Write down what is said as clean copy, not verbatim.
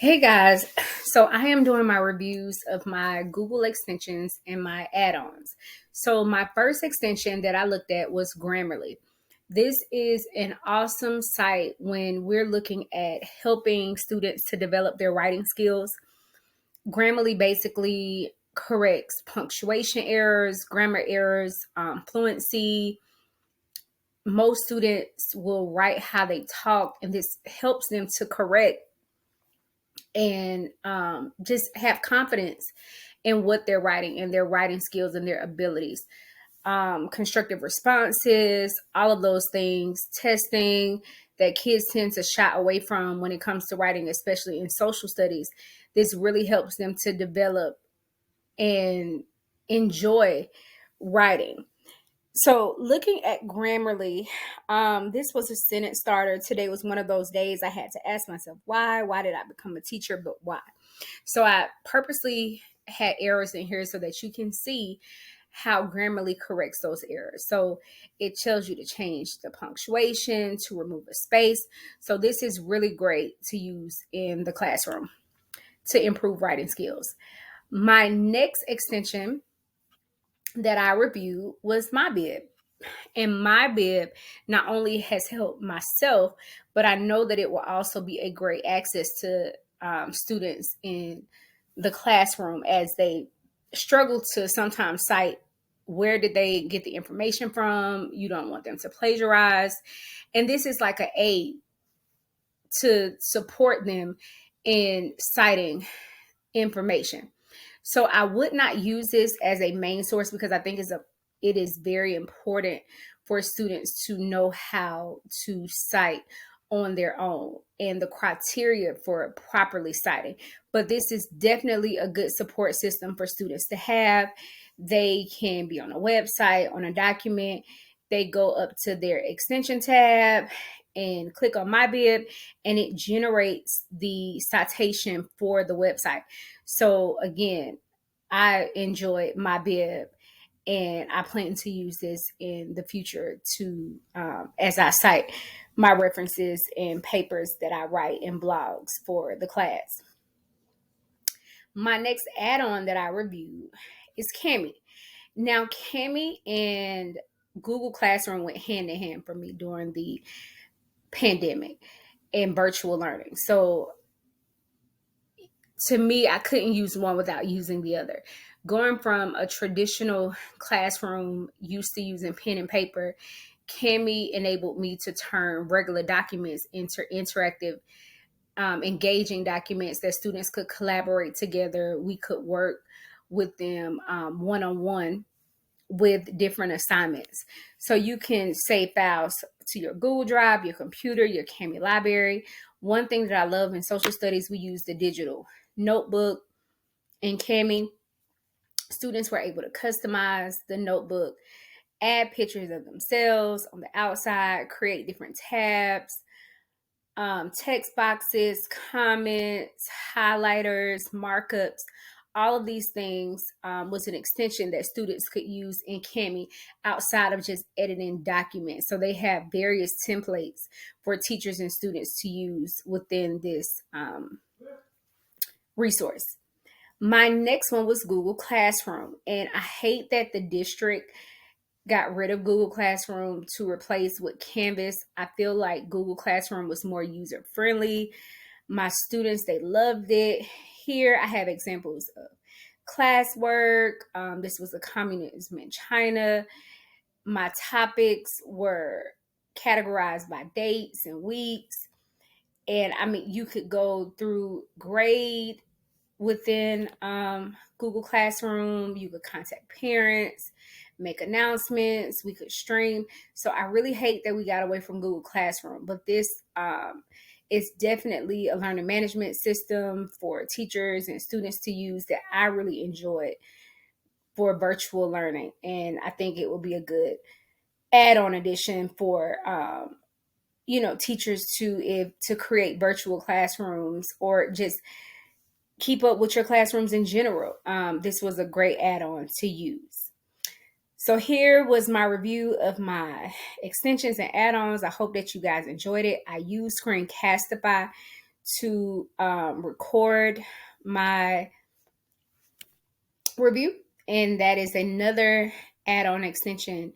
Hey guys, so I am doing my reviews of my Google extensions and my add-ons. So my first extension that I looked at was Grammarly. This is an awesome site when we're looking at helping students to develop their writing skills. Grammarly basically corrects punctuation errors, grammar errors, fluency. Most students will write how they talk, and this helps them to correct and just have confidence in what they're writing and their writing skills and their abilities. Constructive responses, all of those things, testing that kids tend to shy away from when it comes to writing, especially in social studies. This really helps them to develop and enjoy writing. So, looking at Grammarly, this was a sentence starter. Today was one of those days I had to ask myself, why? Why did I become a teacher? But why? So, I purposely had errors in here so that you can see how Grammarly corrects those errors. So, it tells you to change the punctuation, to remove a space. So, this is really great to use in the classroom to improve writing skills. My next extension that I reviewed was MyBib. And MyBib not only has helped myself, but I know that it will also be a great access to students in the classroom as they struggle to sometimes cite where did they get the information from. You don't want them to plagiarize. And this is like an aid to support them in citing information. So I would not use this as a main source because I think it is very important for students to know how to cite on their own and the criteria for properly citing. But this is definitely a good support system for students to have. They can be on a website, on a document. They go up to their extension tab and click on MyBib, and it generates the citation for the website. So again, I enjoyed MyBib, and I plan to use this in the future to as I cite my references and papers that I write in blogs for the class. My next add-on that I reviewed is Kami. Now, Kami and Google Classroom went hand in hand for me during the pandemic and virtual learning. So to me, I couldn't use one without using the other. Going from a traditional classroom used to using pen and paper, Kami enabled me to turn regular documents into interactive, engaging documents that students could collaborate together. We could work with them one on one with different assignments. So you can save files to your Google Drive, your computer, your Kami library. One thing that I love in social studies, we use the digital notebook. In Kami, students were able to customize the notebook, add pictures of themselves on the outside, create different tabs, text boxes, comments, highlighters, markups. All of these things was an extension that students could use in Kami outside of just editing documents. So they have various templates for teachers and students to use within this resource. My next one was Google Classroom, and I hate that the district got rid of Google Classroom to replace with Canvas. I feel like Google Classroom was more user friendly. My students, they loved it. Here I have examples of classwork. This was a communism in China. My topics were categorized by dates and weeks. And I mean, you could go through grade within Google Classroom. You could contact parents, make announcements, we could stream. So I really hate that we got away from Google Classroom, but this is definitely a learning management system for teachers and students to use that I really enjoyed for virtual learning. And I think it will be a good add-on addition for teachers to create virtual classrooms or just keep up with your classrooms in general. This was a great add-on to use. So here was my review of my extensions and add-ons. I hope that you guys enjoyed it. I use Screencastify to record my review, and that is another add-on extension